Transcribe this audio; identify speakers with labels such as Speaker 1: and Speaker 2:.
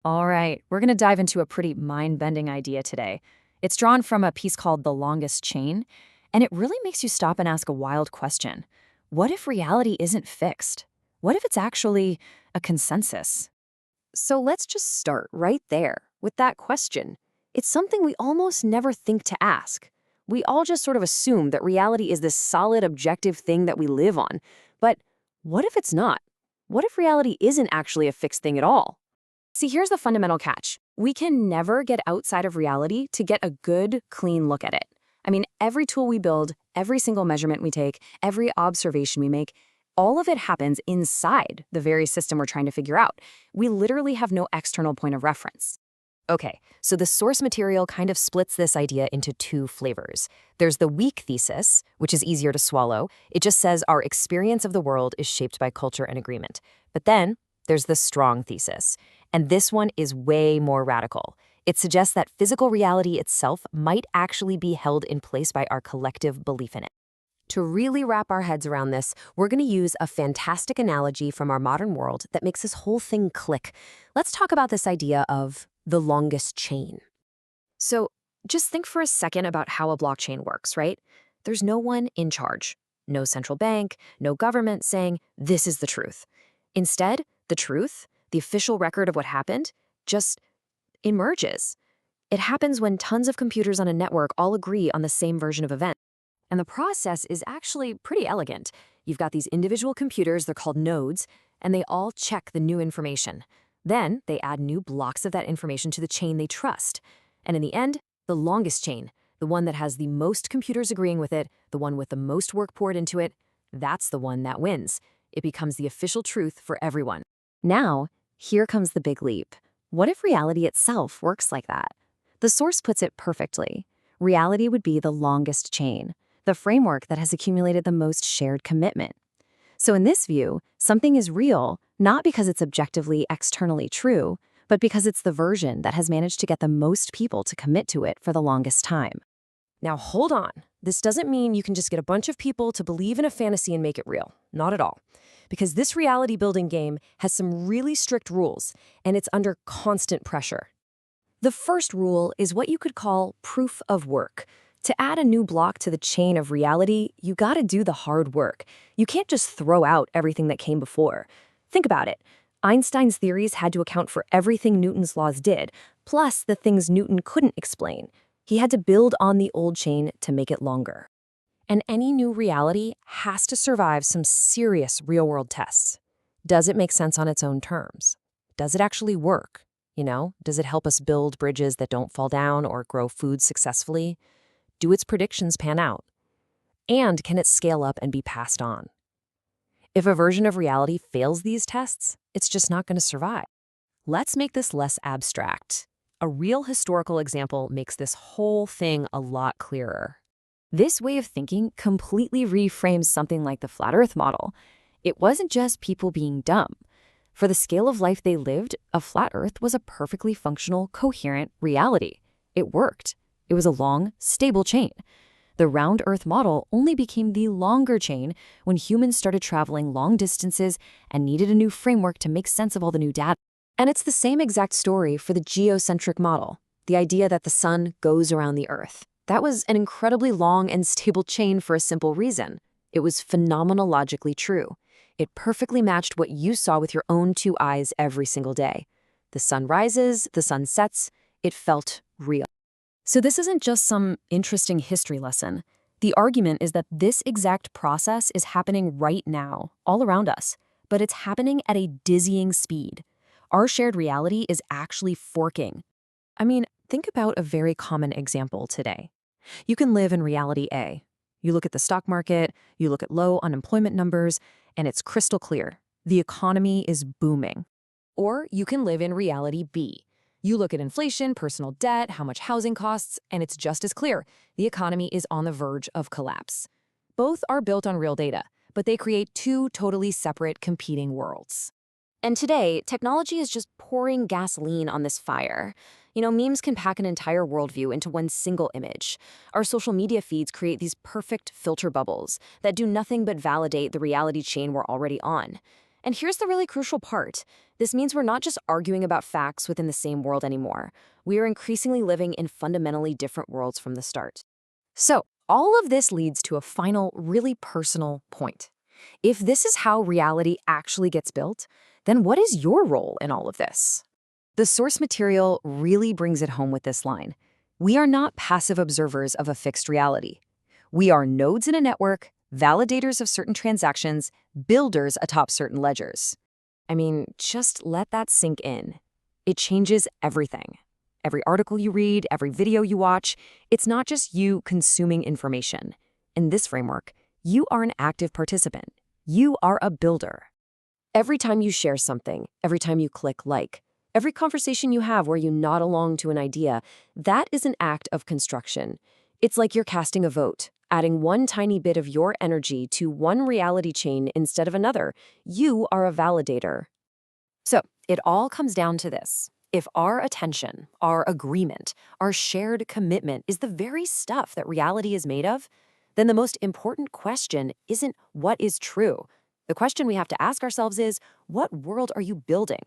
Speaker 1: All right, we're going to dive into a pretty mind-bending idea today. It's drawn from a piece called The Longest Chain, and it really makes you stop and ask a wild question. What if reality isn't fixed? What if it's actually a consensus?
Speaker 2: So let's just start right there with that question. It's something we almost never think to ask. We all just sort of assume that reality is this solid, objective thing that we live on. But what if it's not? What if reality isn't actually a fixed thing at all? See, here's the fundamental catch. We can never get outside of reality to get a good, clean look at it. I mean, every tool we build, every single measurement we take, every observation we make, all of it happens inside the very system we're trying to figure out. We literally have no external point of reference. Okay, so the source material kind of splits this idea into two flavors. There's the weak thesis, which is easier to swallow. It just says our experience of the world is shaped by culture and agreement. But then there's the strong thesis, and this one is way more radical. It suggests that physical reality itself might actually be held in place by our collective belief in it. To really wrap our heads around this, we're going to use a fantastic analogy from our modern world that makes this whole thing click. Let's talk about this idea of the longest chain. So just think for a second about how a blockchain works, right? There's no one in charge, no central bank, no government saying, this is the truth. Instead, the truth, the official record of what happened, just emerges. It happens when tons of computers on a network all agree on the same version of events. And the process is actually pretty elegant. You've got these individual computers, they're called nodes, and they all check the new information. Then they add new blocks of that information to the chain they trust. And in the end, the longest chain, the one that has the most computers agreeing with it, the one with the most work poured into it, that's the one that wins. It becomes the official truth for everyone. Now, here comes the big leap. What if reality itself works like that? The source puts it perfectly. Reality would be the longest chain, the framework that has accumulated the most shared commitment. So in this view, something is real, not because it's objectively externally true, but because it's the version that has managed to get the most people to commit to it for the longest time. Now hold on. This doesn't mean you can just get a bunch of people to believe in a fantasy and make it real. Not at all. Because this reality building game has some really strict rules, and it's under constant pressure. The first rule is what you could call proof of work. To add a new block to the chain of reality, you gotta do the hard work. You can't just throw out everything that came before. Think about it. Einstein's theories had to account for everything Newton's laws did, plus the things Newton couldn't explain. He had to build on the old chain to make it longer. And any new reality has to survive some serious real-world tests. Does it make sense on its own terms? Does it actually work? Does it help us build bridges that don't fall down or grow food successfully? Do its predictions pan out? And can it scale up and be passed on? If a version of reality fails these tests, it's just not going to survive. Let's make this less abstract. A real historical example makes this whole thing a lot clearer. This way of thinking completely reframes something like the flat Earth model. It wasn't just people being dumb. For the scale of life they lived, a flat Earth was a perfectly functional, coherent reality. It worked. It was a long, stable chain. The round Earth model only became the longer chain when humans started traveling long distances and needed a new framework to make sense of all the new data. And it's the same exact story for the geocentric model, the idea that the sun goes around the Earth. That was an incredibly long and stable chain for a simple reason. It was phenomenologically true. It perfectly matched what you saw with your own two eyes every single day. The sun rises, the sun sets. It felt real. So this isn't just some interesting history lesson. The argument is that this exact process is happening right now, all around us, but it's happening at a dizzying speed. Our shared reality is actually forking. I mean, think about a very common example today. You can live in reality A. You look at the stock market, you look at low unemployment numbers, and it's crystal clear. The economy is booming. Or you can live in reality B. You look at inflation, personal debt, how much housing costs, and it's just as clear. The economy is on the verge of collapse. Both are built on real data, but they create two totally separate, competing worlds. And today, technology is just pouring gasoline on this fire. Memes can pack an entire worldview into one single image. Our social media feeds create these perfect filter bubbles that do nothing but validate the reality chain we're already on. And here's the really crucial part. This means we're not just arguing about facts within the same world anymore. We are increasingly living in fundamentally different worlds from the start. So, all of this leads to a final, really personal point. If this is how reality actually gets built, then what is your role in all of this? The source material really brings it home with this line. We are not passive observers of a fixed reality. We are nodes in a network, validators of certain transactions, builders atop certain ledgers. I mean, just let that sink in. It changes everything. Every article you read, every video you watch, it's not just you consuming information. In this framework, you are an active participant. You are a builder. Every time you share something, every time you click like, every conversation you have where you nod along to an idea, that is an act of construction. It's like you're casting a vote, adding one tiny bit of your energy to one reality chain instead of another. You are a validator. So it all comes down to this. If our attention, our agreement, our shared commitment is the very stuff that reality is made of, then the most important question isn't what is true. The question we have to ask ourselves is, what world are you building?